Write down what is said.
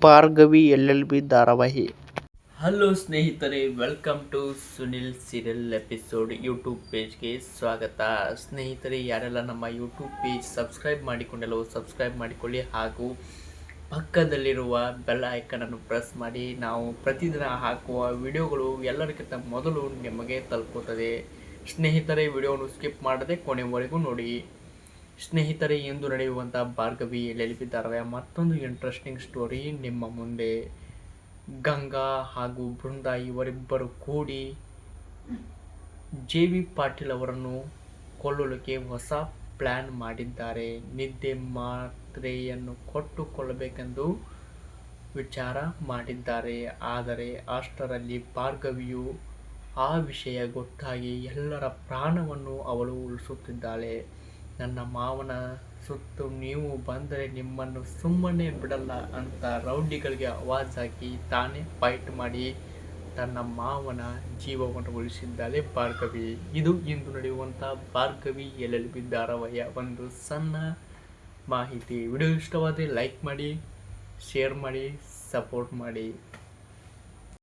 Bhargavi LLB ಧಾರಾವಾಹಿ. Hello ಸ್ನೇಹಿತರೆ, welcome to Sunil serial episode YouTube ಪೇಜ್ಗೆ ಸ್ವಾಗತ. ಸ್ನೇಹಿತರೆ, ಯಾರೆಲ್ಲ ನಮ್ಮ ಯೂಟ್ಯೂಬ್ ಪೇಜ್ ಸಬ್ಸ್ಕ್ರೈಬ್ ಮಾಡಿಕೊಂಡಲ್ಲೋ ಸಬ್ಸ್ಕ್ರೈಬ್ ಮಾಡಿಕೊಳ್ಳಿ ಹಾಗೂ ಪಕ್ಕದಲ್ಲಿರುವ ಬೆಲ್ ಐಕನನ್ನು ಪ್ರೆಸ್ ಮಾಡಿ. ನಾವು ಪ್ರತಿದಿನ ಹಾಕುವ ವಿಡಿಯೋಗಳು ಎಲ್ಲರಿಗಿಂತ ಮೊದಲು ನಿಮಗೆ ತಲುಪುತ್ತದೆ. ಸ್ನೇಹಿತರೆ, ವಿಡಿಯೋವನ್ನು ಸ್ಕಿಪ್ ಮಾಡದೆ ಕೊನೆವರೆಗೂ ನೋಡಿ. ಸ್ನೇಹಿತರೆ, ಇಂದು ನಡೆಯುವಂಥ ಭಾರ್ಗವಿ LLB ಧಾರಾವಾಹಿಯ ಮತ್ತೊಂದು ಇಂಟ್ರೆಸ್ಟಿಂಗ್ ಸ್ಟೋರಿ ನಿಮ್ಮ ಮುಂದೆ. ಗಂಗಾ ಹಾಗೂ ಬೃಂದ ಇವರಿಬ್ಬರು ಕೂಡಿ JV ಪಾಟೀಲ್ ಅವರನ್ನು ಕೊಲ್ಲಲಿಕ್ಕೆ ಹೊಸ ಪ್ಲ್ಯಾನ್ ಮಾಡಿದ್ದಾರೆ. ನಿದ್ದೆ ಮಾತ್ರೆಯನ್ನು ಕೊಟ್ಟುಕೊಳ್ಳಬೇಕೆಂದು ವಿಚಾರ ಮಾಡಿದ್ದಾರೆ. ಆದರೆ ಅಷ್ಟರಲ್ಲಿ ಭಾರ್ಗವಿಯು ಆ ವಿಷಯ ಗೊತ್ತಾಗಿ ಎಲ್ಲರ ಪ್ರಾಣವನ್ನು ಅವಳು ಉಳಿಸುತ್ತಿದ್ದಾಳೆ. ನನ್ನ ಮಾವನ ಸುತ್ತು ನೀವು ಬಂದರೆ ನಿಮ್ಮನ್ನು ಸುಮ್ಮನೆ ಬಿಡಲ್ಲ ಅಂತ ರೌಡಿಗಳಿಗೆ ಆವಾಜ್ ಹಾಕಿ ತಾನೇ ಫೈಟ್ ಮಾಡಿ ತನ್ನ ಮಾವನ ಜೀವವನ್ನು ಉಳಿಸಿದ್ದಾಳೆ ಭಾರ್ಗವಿ. ಇದು ಇಂದು ನಡೆಯುವಂಥ ಭಾರ್ಗವಿ LLB ಧಾರಾವಾಹಿಯ ಒಂದು ಸಣ್ಣ ಮಾಹಿತಿ. ವಿಡಿಯೋ ಇಷ್ಟವಾದರೆ ಲೈಕ್ ಮಾಡಿ, ಶೇರ್ ಮಾಡಿ, ಸಪೋರ್ಟ್ ಮಾಡಿ.